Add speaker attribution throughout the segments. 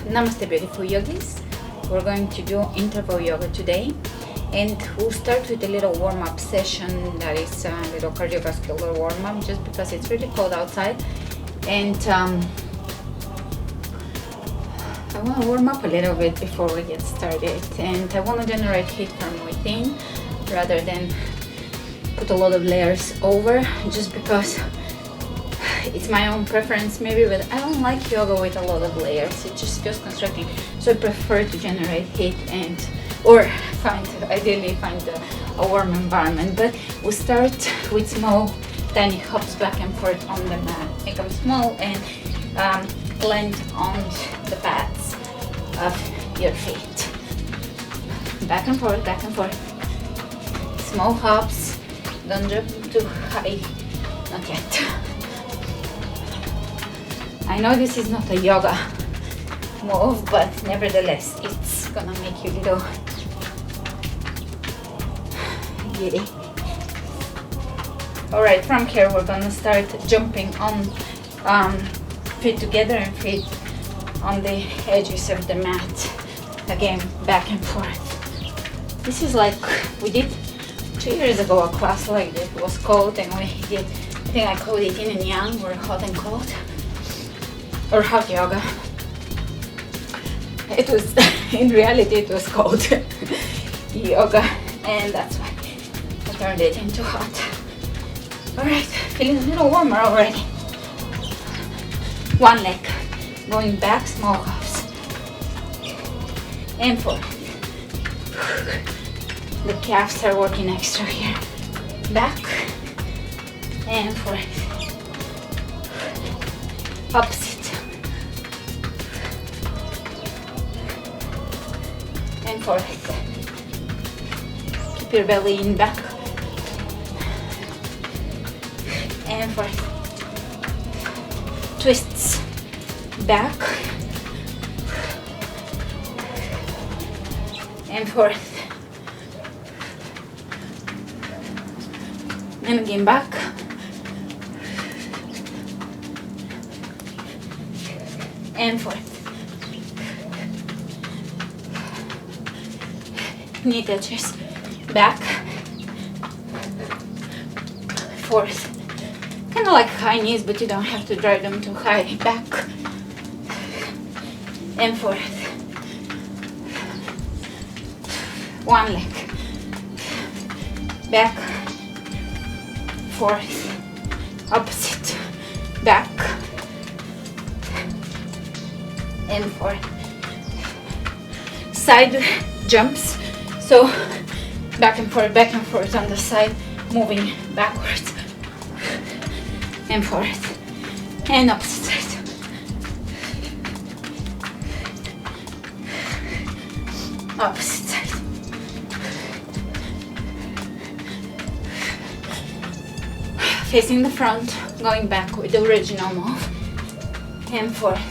Speaker 1: Namaste beautiful yogis. We're going to do interval yoga today, and we'll start with a little warm-up session that is a little cardiovascular warm-up just because it's really cold outside, and I want to warm up a little bit before we get started, and I want to generate heat from within rather than put a lot of layers over, just because it's my own preference maybe, but I don't like yoga with a lot of layers. It just feels constricting, so I prefer to generate heat or ideally find a warm environment. But we'll start with small tiny hops back and forth on the mat. Make them small and land on the pads of your feet. Back and forth, back and forth. Small hops, don't jump too high, not yet. I know this is not a yoga move, but nevertheless, it's gonna make you a little giddy. Alright, from here we're gonna start jumping on feet together and feet on the edges of the mat. Again, back and forth. This is like we did 2 years ago, a class like this. It was cold, and we did, I think I called it yin and yang, or hot and cold, or hot yoga. It was, in reality, it was cold yoga, and that's why I turned it into hot. Alright, feeling a little warmer already. One leg, going back, small hops, and forward. The calves are working extra here. Back, and forward. Opposite. And forward. Keep your belly in back. And forward. Twists. Back. And forward. And again back. And forward. Knee touches. Back. Forward. Kind of like high knees, but you don't have to drive them too high. Back. And forward. One leg. Back. Forward. Opposite. Back. And forward. Side jumps. So back and forth on the side, moving backwards and forward, and opposite side. Opposite side. Facing the front, going back with the original move, and forward.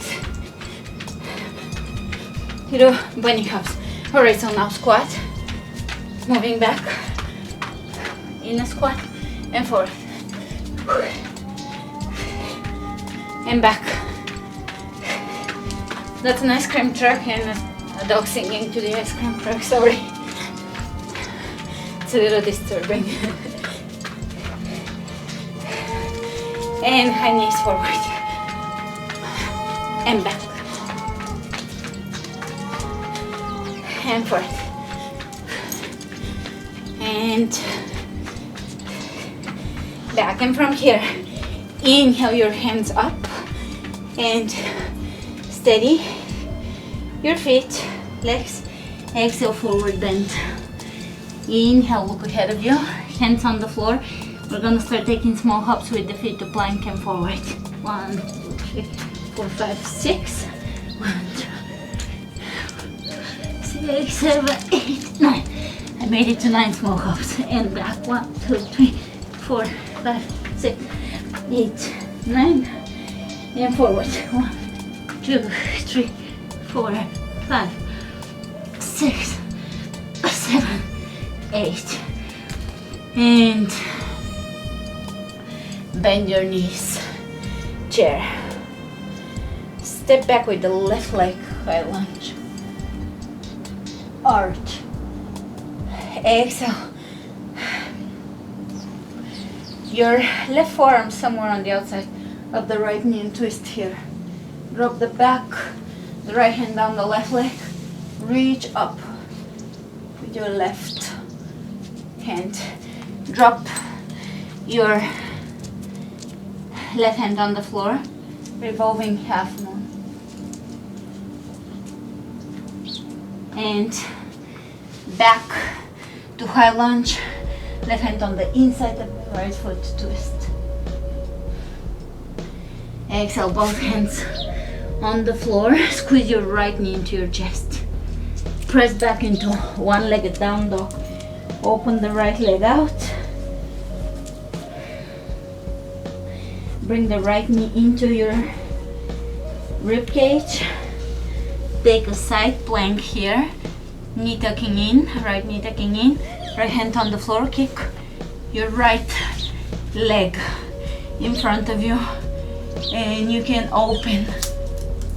Speaker 1: Little bunny hops. Alright, so now squat. Moving back in a squat and forward and back. That's an ice cream truck and a dog singing to the ice cream truck. Sorry, it's a little disturbing. And high knees forward and back and forward. And back, and from here inhale your hands up and steady your feet, legs. Exhale, forward bend. Inhale, look ahead of you, hands on the floor. We're gonna start taking small hops with the feet to plank and forward. 1, 2, 3, 4, 5, 6. 1, 2, 6, 7, 8, 9. I made it to 9 small hops and back. 1, 2, 3, 4, 5, 6, 8, 9, and forward. 1, 2, 3, 4, 5, 6, 7, 8, and bend your knees. Chair. Step back with the left leg high lunge, arch, exhale. Your left forearm somewhere on the outside of the right knee and twist here. Drop the back, the right hand down the left leg, reach up with your left hand. Drop your left hand on the floor, revolving half moon. And back to high lunge, left hand on the inside of the right foot, twist. Exhale, both hands on the floor, squeeze your right knee into your chest. Press back into one-legged down dog. Open the right leg out. Bring the right knee into your rib cage. Take a side plank here. Knee tucking in, right knee tucking in. Right hand on the floor. Kick your right leg in front of you. And you can open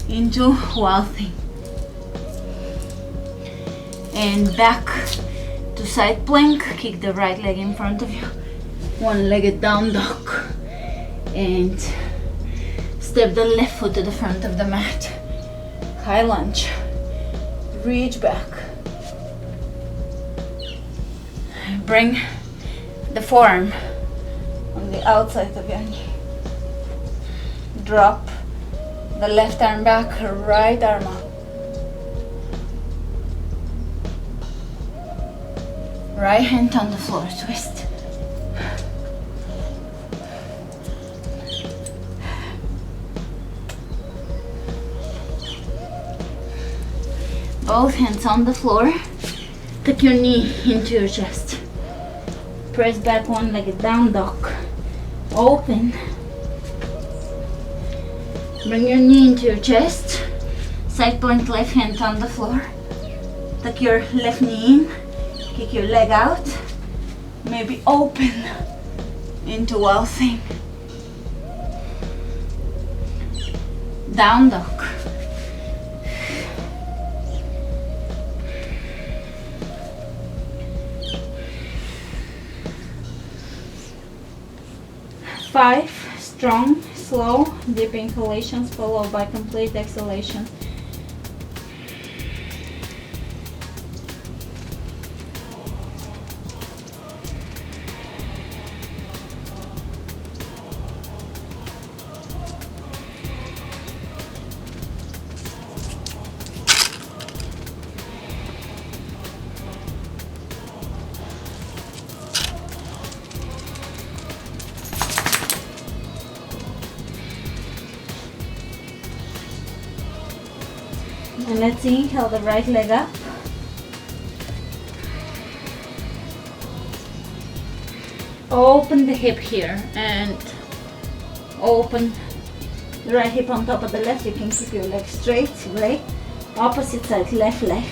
Speaker 1: into wild thing. And back to side plank. Kick the right leg in front of you. One-legged down dog. And step the left foot to the front of the mat. High lunge. Reach back. Bring the forearm on the outside of your knee. Drop the left arm back, right arm up. Right hand on the floor, twist. Both hands on the floor. Tuck your knee into your chest. Press back, one-legged down dog. Open. Bring your knee into your chest. Side plank, left hand on the floor. Tuck your left knee in. Kick your leg out. Maybe open into wild thing. Down dog. Five strong, slow, deep inhalations followed by complete exhalation. And let's inhale the right leg up. Open the hip here and open the right hip on top of the left. You can keep your leg straight. Great. Opposite side, left leg.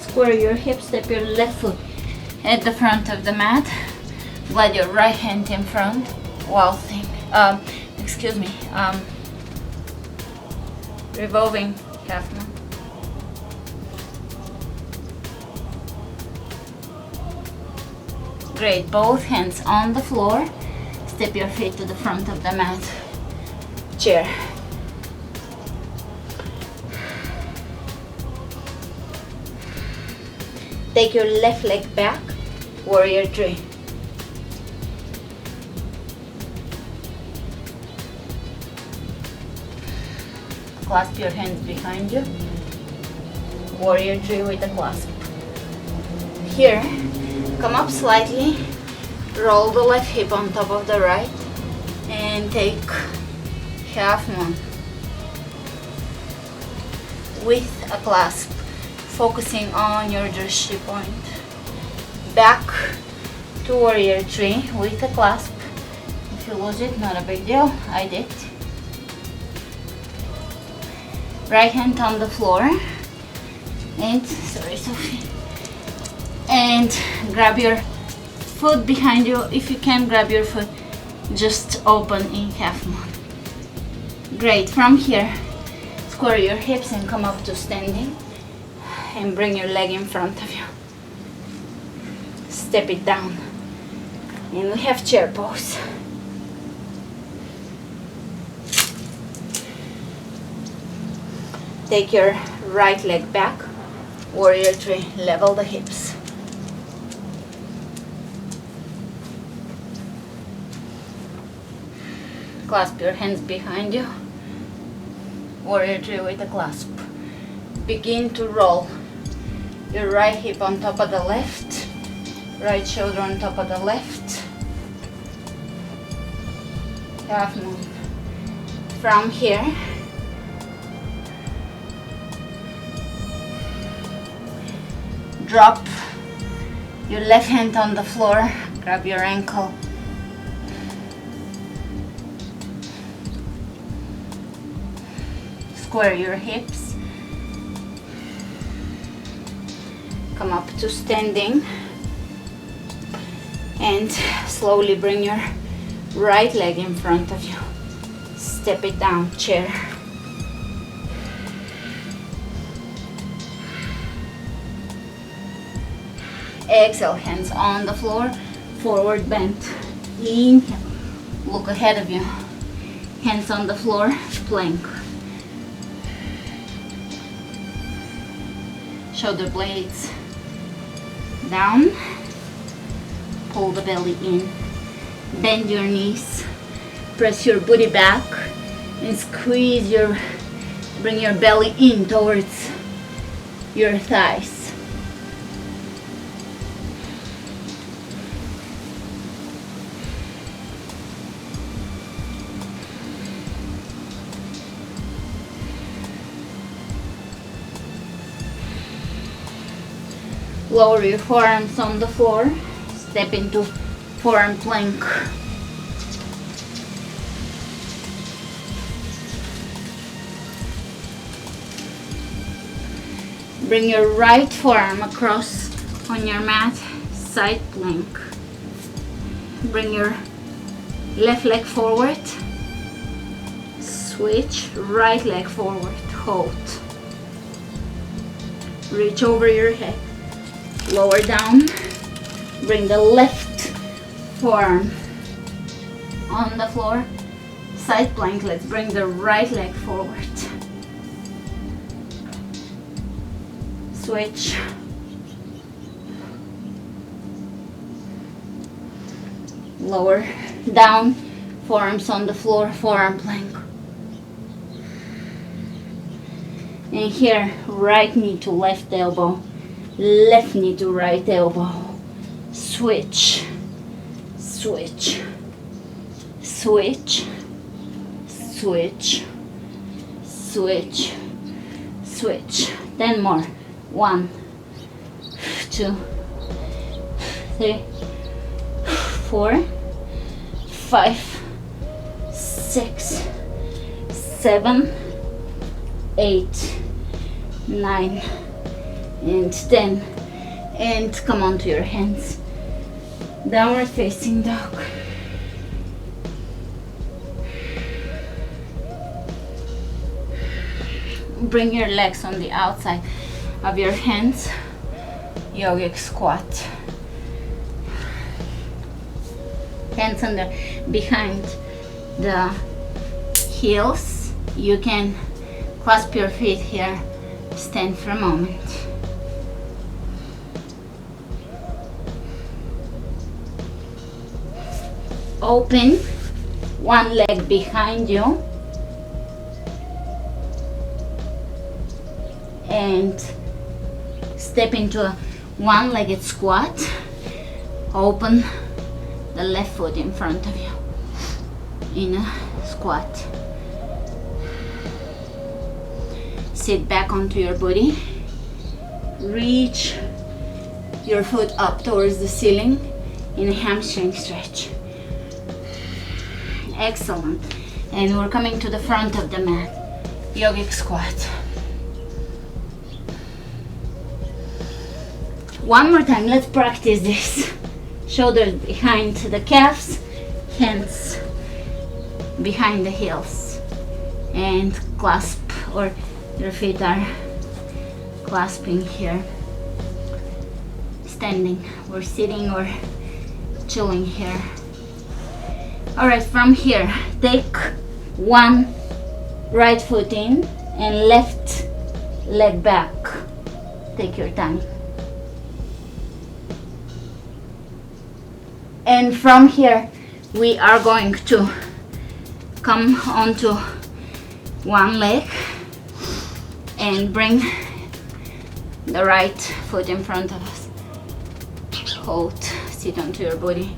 Speaker 1: Square your hips, step your left foot at the front of the mat. Glide your right hand in front. Wild thing. Revolving half moon. Great. Both hands on the floor. Step your feet to the front of the mat. Chair. Take your left leg back. Warrior three. Clasp your hands behind you. Warrior three with a clasp. Here, come up slightly. Roll the left hip on top of the right. And take half moon. With a clasp. Focusing on your drishti point. Back to warrior three with a clasp. If you lose it, not a big deal. I did. Right hand on the floor. And, sorry Sophie. And grab your Foot behind you. If you can, grab your foot, just open in half moon. Great. From here, square your hips and come up to standing, and bring your leg in front of you. Step it down, and we have chair pose. Take your right leg back, warrior three, level the hips. Clasp your hands behind you, warrior three with a clasp. Begin to roll your right hip on top of the left, right shoulder on top of the left. Half moon. From here, drop your left hand on the floor, grab your ankle. Square your hips. Come up to standing. And slowly bring your right leg in front of you. Step it down, chair. Exhale, hands on the floor, forward bend. Inhale, look ahead of you. Hands on the floor, plank. Shoulder blades down. Pull the belly in. Bend your knees. Press your booty back and squeeze your, bring your belly in towards your thighs. Lower your forearms on the floor. Step into forearm plank. Bring your right forearm across on your mat, side plank. Bring your left leg forward. Switch, right leg forward, hold. Reach over your head. Lower down, bring the left forearm on the floor, side plank. Let's bring the right leg forward. Switch. Lower down, forearms on the floor, forearm plank. And here, right knee to left elbow. Left knee to right elbow. Switch, switch, switch, switch, switch, switch. 10 more. 1, 2, 3, 4, 5, 6, 7, 8, 9, and 10. And come onto your hands. Downward facing dog. Bring your legs on the outside of your hands. Yogic squat. Hands under behind the heels. You can clasp your feet here. Stand for a moment. Open one leg behind you and step into a one-legged squat. Open the left foot in front of you in a squat. Sit back onto your body. Reach your foot up towards the ceiling in a hamstring stretch. Excellent. And we're coming to the front of the mat. Yogic squat. One more time, let's practice this. Shoulders behind the calves, hands behind the heels, and clasp, or your feet are clasping here. Standing or sitting or chilling here. Alright, from here, take one right foot in and left leg back. Take your time. And from here, we are going to come onto one leg and bring the right foot in front of us. Hold, sit onto your body,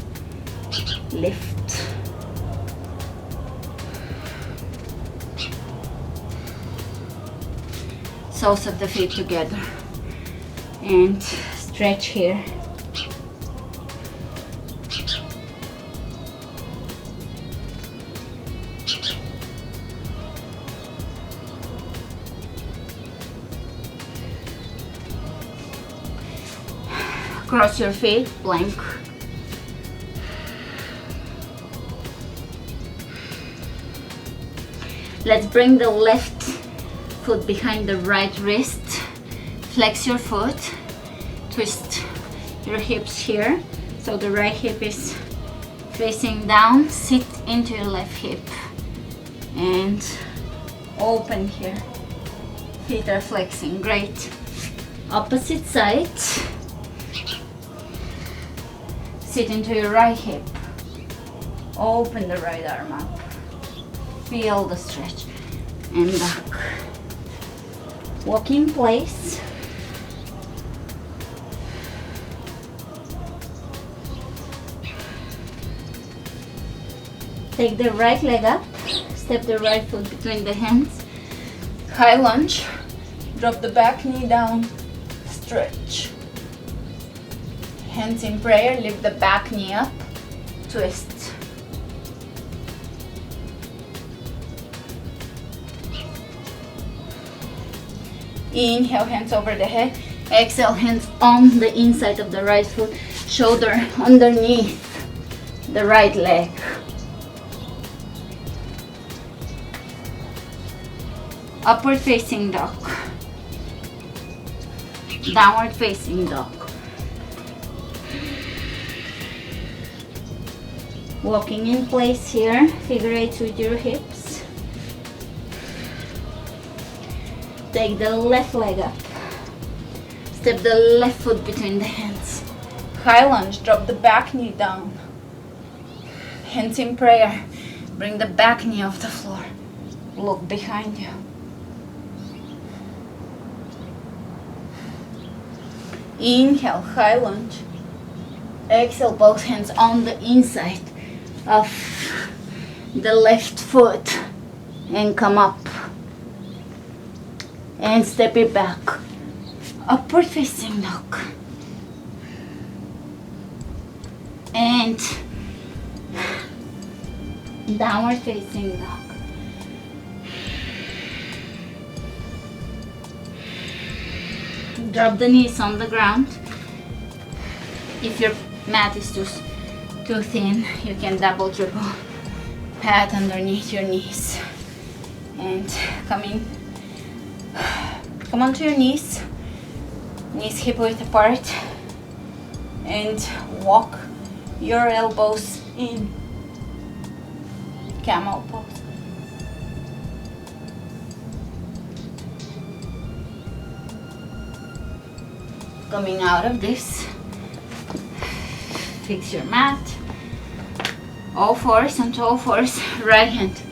Speaker 1: lift. Soles of the feet together and stretch here. Cross your feet, plank. Let's bring the left foot behind the right wrist. Flex your foot. Twist your hips here. So the right hip is facing down. Sit into your left hip. And open here. Feet are flexing. Great. Opposite side. Sit into your right hip. Open the right arm up. Feel the stretch. And back. Walk in place. Take the right leg up. Step the right foot between the hands. High lunge. Drop the back knee down. Stretch. Hands in prayer, lift the back knee up, twist. Inhale, hands over the head. Exhale, hands on the inside of the right foot, shoulder underneath the right leg. Upward facing dog. Downward facing dog. Walking in place here, figure eights with your hips. Take the left leg up. Step the left foot between the hands. High lunge, drop the back knee down. Hands in prayer. Bring the back knee off the floor. Look behind you. Inhale, high lunge. Exhale, both hands on the inside of the left foot and come up and step it back. Upward facing dog. And downward facing dog. Drop the knees on the ground. If your mat is too thin, you can double, triple pat underneath your knees. And come onto your knees. Knees hip width apart. And walk your elbows in. Camel pose. Coming out of this, fix your mat. All fours onto all fours. Right hand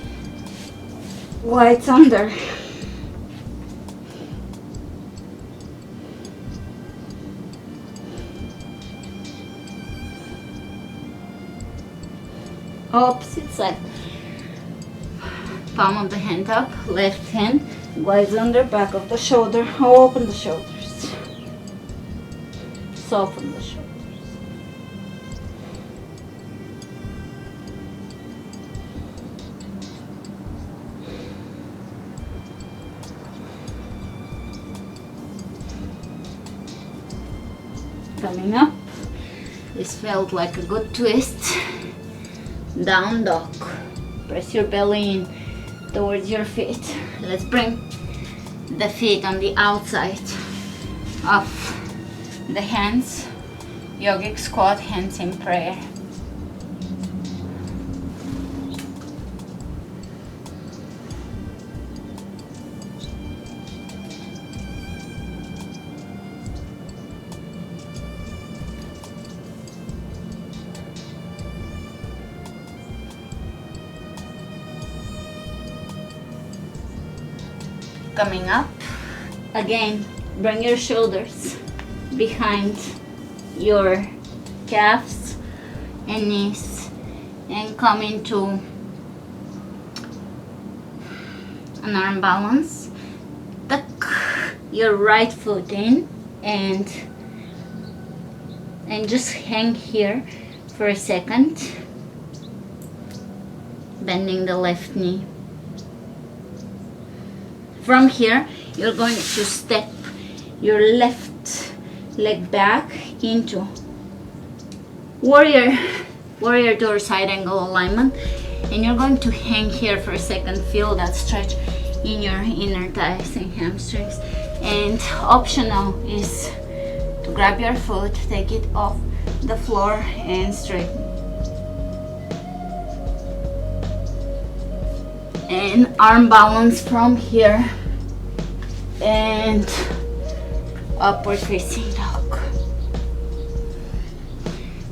Speaker 1: wide under. Opposite side. Palm of the hand up, left hand glides under, back of the shoulder. Open the shoulders. Soften the shoulders. Coming up, This felt like a good twist. Down dog. Press your belly in towards your feet. Let's bring the feet on the outside of the hands. Yogic squat, hands in prayer. Coming up, again, bring your shoulders behind your calves and knees and come into an arm balance. Tuck your right foot in and just hang here for a second, bending the left knee. From here, you're going to step your left leg back into warrior door side angle alignment, and you're going to hang here for a second. Feel that stretch in your inner thighs and hamstrings. And optional is to grab your foot, take it off the floor and straighten. And arm balance from here and upward facing dog.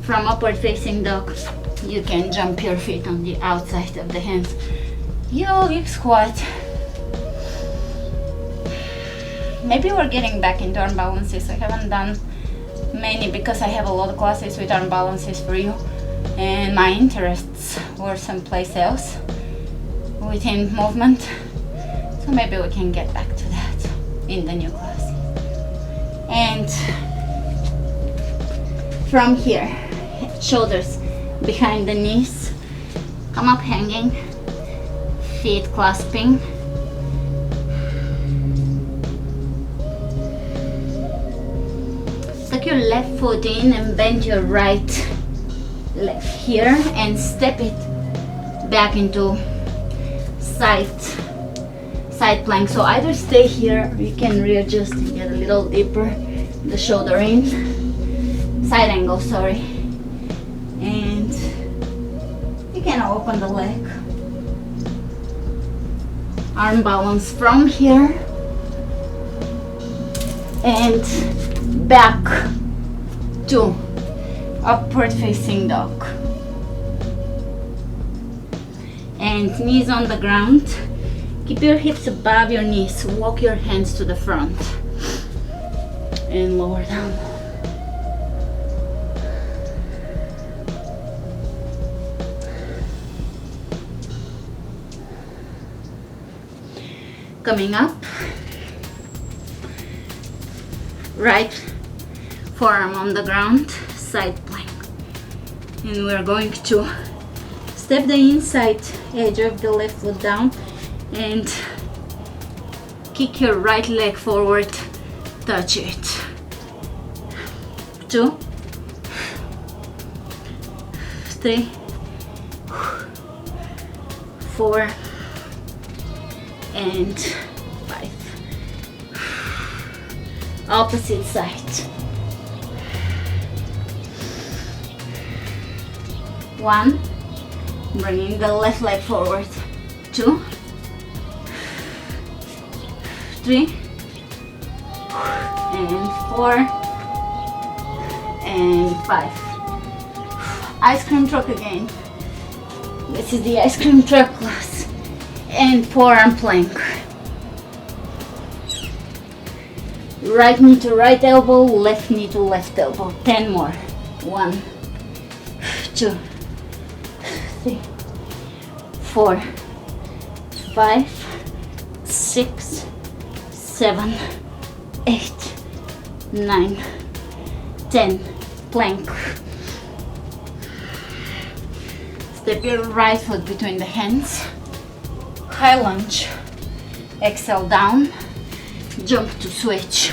Speaker 1: From upward facing dog, you can jump your feet on the outside of the hands. Yogic squat. Maybe we're getting back into arm balances. I haven't done many because I have a lot of classes with arm balances for you, and my interests were someplace else within movement, so maybe we can get back to that in the new class. And from here, shoulders behind the knees, come up hanging, feet clasping. Tuck your left foot in and bend your right leg here and step it back into side plank. So either stay here or you can readjust and get a little deeper the shoulder in, side angle, sorry, and you can open the leg, arm balance from here and back to upward facing dog. And knees on the ground. Keep your hips above your knees. Walk your hands to the front and lower down. Coming up, right forearm on the ground, side plank. And we're going to step the inside edge of the left foot down and kick your right leg forward, touch it. 2, 3, 4, and 5. Opposite side. 1, bringing the left leg forward. 2, 3, and 4, and 5. Ice cream truck again. This is the ice cream truck class. And forearm plank. Right knee to right elbow, left knee to left elbow. 10 more. 1, 2, 3, 4, 5, 6, 7, 8, 9, 10. Plank. Step your right foot between the hands. High lunge. Exhale down. Jump to switch.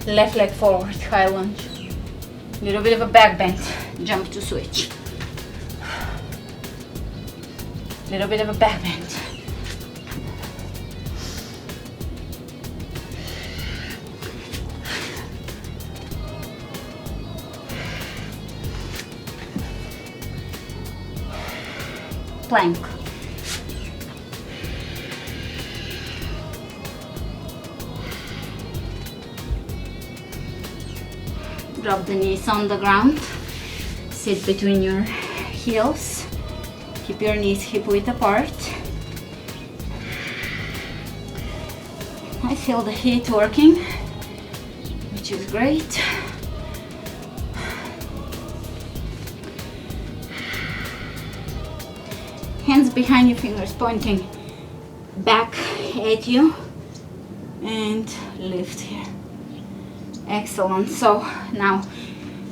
Speaker 1: Left leg forward. High lunge. Little bit of a back bend, jump to switch. Little bit of a back bend. Plank. Drop the knees on the ground. Sit between your heels. Keep your knees hip-width apart. I feel the heat working, which is great. Hands behind you, fingers pointing back at you, and lift here. Excellent. So now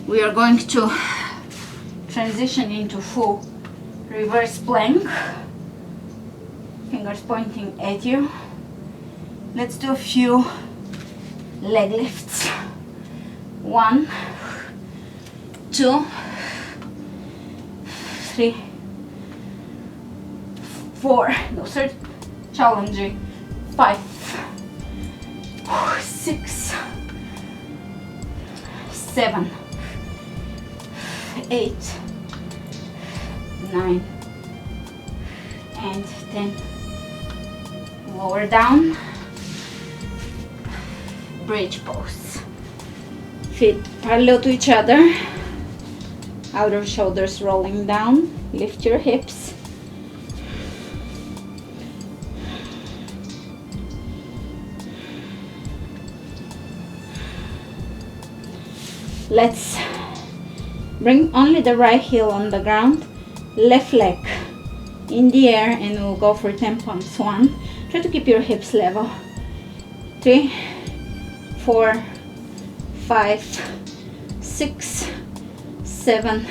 Speaker 1: we are going to transition into full reverse plank. Fingers pointing at you. Let's do a few leg lifts. 1, 2, 3, 4. Those are challenging. 5, 6, 7, 8, 9, and 10. Lower down. Bridge pose. Feet parallel to each other. Outer shoulders rolling down. Lift your hips. Let's bring only the right heel on the ground, left leg in the air, and we'll go for 10 pumps. 1, try to keep your hips level. 3, 4, 5, 6, 7,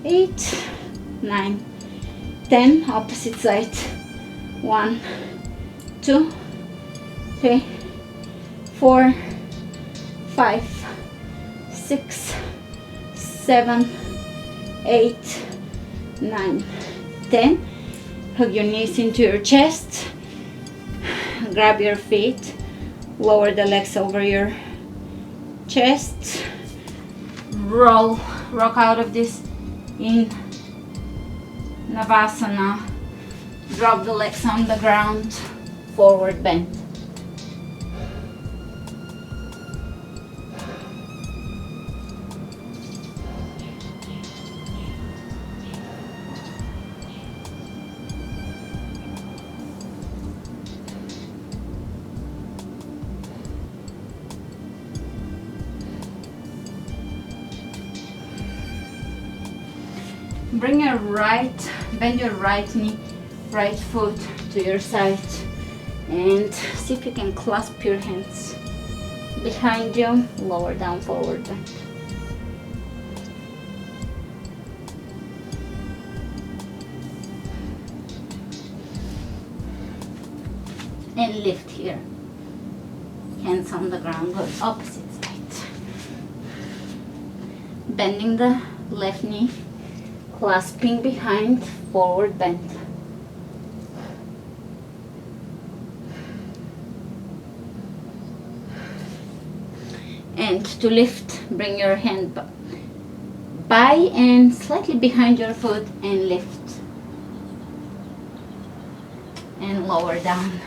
Speaker 1: 8, 9, 10. Opposite side. 1, 2, 3, 4, 5, 6, 7, 8, 9, 10. Hug your knees into your chest. Grab your feet. Lower the legs over your chest. Rock out of this in Navasana. Drop the legs on the ground. Forward bend. Bend your right knee, right foot to your side, and see if you can clasp your hands behind you. Lower down, forward bend. And lift here. Hands on the ground, go opposite side. Bending the left knee, clasping behind, forward bend. And to lift, bring your hand by and slightly behind your foot and lift. And lower down.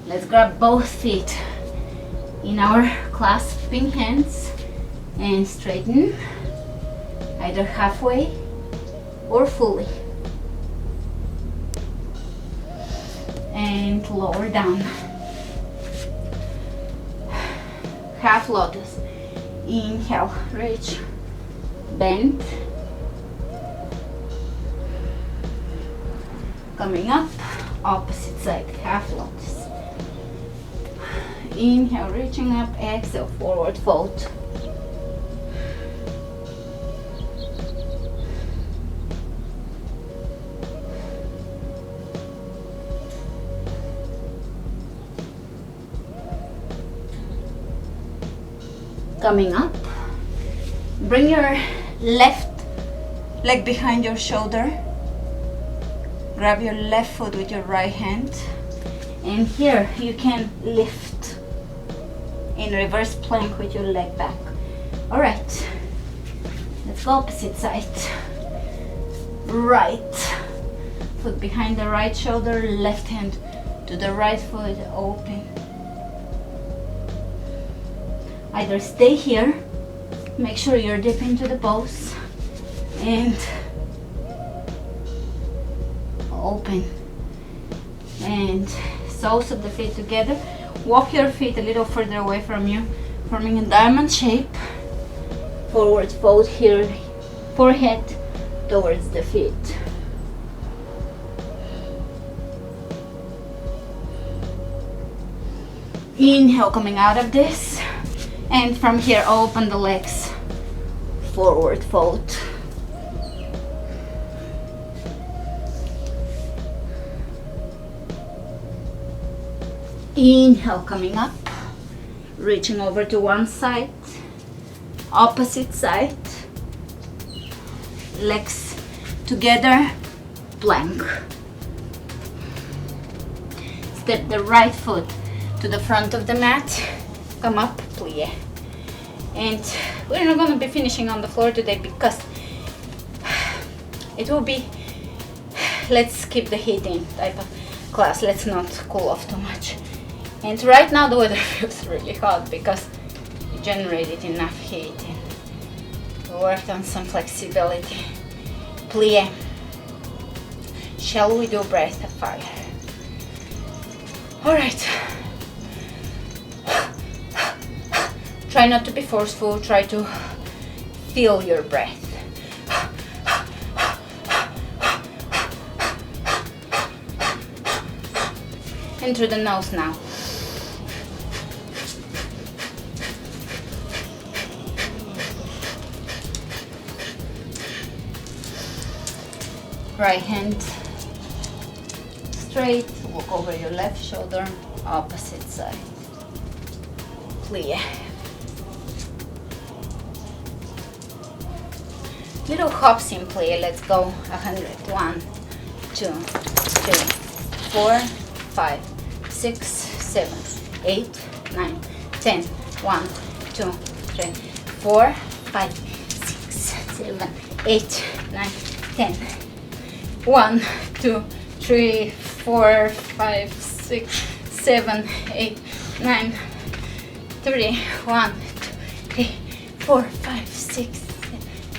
Speaker 1: Let's grab both feet in our clasping hands and straighten, either halfway or fully. And lower down. Half lotus. Inhale, reach, bend. Coming up, opposite side, half lotus. Inhale, reaching up, exhale, forward fold. Coming up, Bring your left leg behind your shoulder. Grab your left foot with your right hand. And here you can lift in reverse plank with your leg back. All right, let's go opposite side. Right foot behind the right shoulder, left hand to the right foot, open. Either stay here, make sure you're deep into the pose, and open. And soles of the feet together. Walk your feet a little further away from you, forming a diamond shape. Forward fold here, forehead towards the feet. Inhale, coming out of this, and from here open the legs, forward fold. Inhale, coming up, reaching over to one side, opposite side, legs together, plank. Step the right foot to the front of the mat, come up, plie. And we're not going to be finishing on the floor today because it will be, let's keep the heat in type of class, let's not cool off too much. And right now the weather feels really hot because we generated enough heat and we worked on some flexibility. Plie. Shall we do breath of fire? Alright. Try not to be forceful, try to feel your breath. In through the nose now. Right hand straight, look over your left shoulder, opposite side. Plie. Little hops in plie, let's go 100. 1, 2, 3, 4, 5, 6, 7, 8, 9, 10. 1, 2, 3, 4, 5, 6, 7, 8, 9, 10. 1, 2, 3, 4, 5, 6, 7, 8, 9, 3, 1, 2, 3, 4, 5, 6,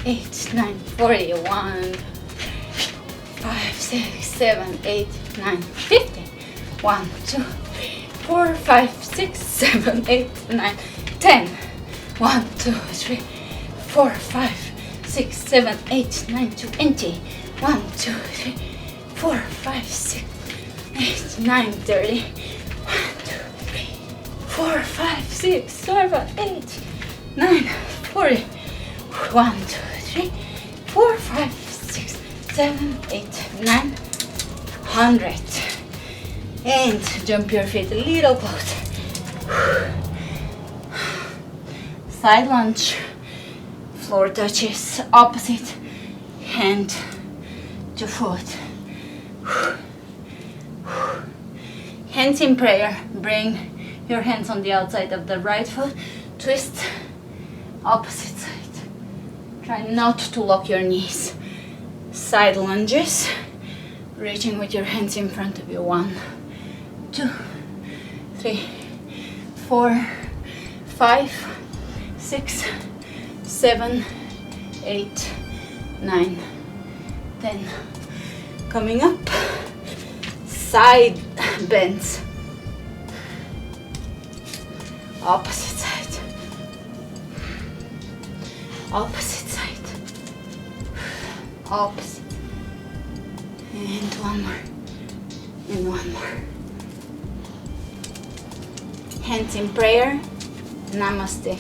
Speaker 1: 8, 9, 40, 1, 5, 6, 7, 8, 9, 50. 1, 2, 3, 4, 5, 6, 7, 8, 9, 10. 1, 2, 3, 4, 5, 6, 7, 8, 9, 20. 1, 2, 3, 4, 5, 6, 8, 9, 30. 1, 2, 3, 4, 5, 6, 7, 8, 9, 40. 1, 2, 3, 4, 5, 6, 7, 8, 9, 100. And jump your feet a little closer. Side lunge, floor touches, opposite hand to foot. Hands in prayer. Bring your hands on the outside of the right foot. Twist, opposite side. Try not to lock your knees. Side lunges, reaching with your hands in front of you. 1, 2, 3, 4, 5, 6, 7, 8, 9, 10. Coming up, side bends. Opposite side. Opposite side. Opposite. And one more. And one more. Hands in prayer. Namaste.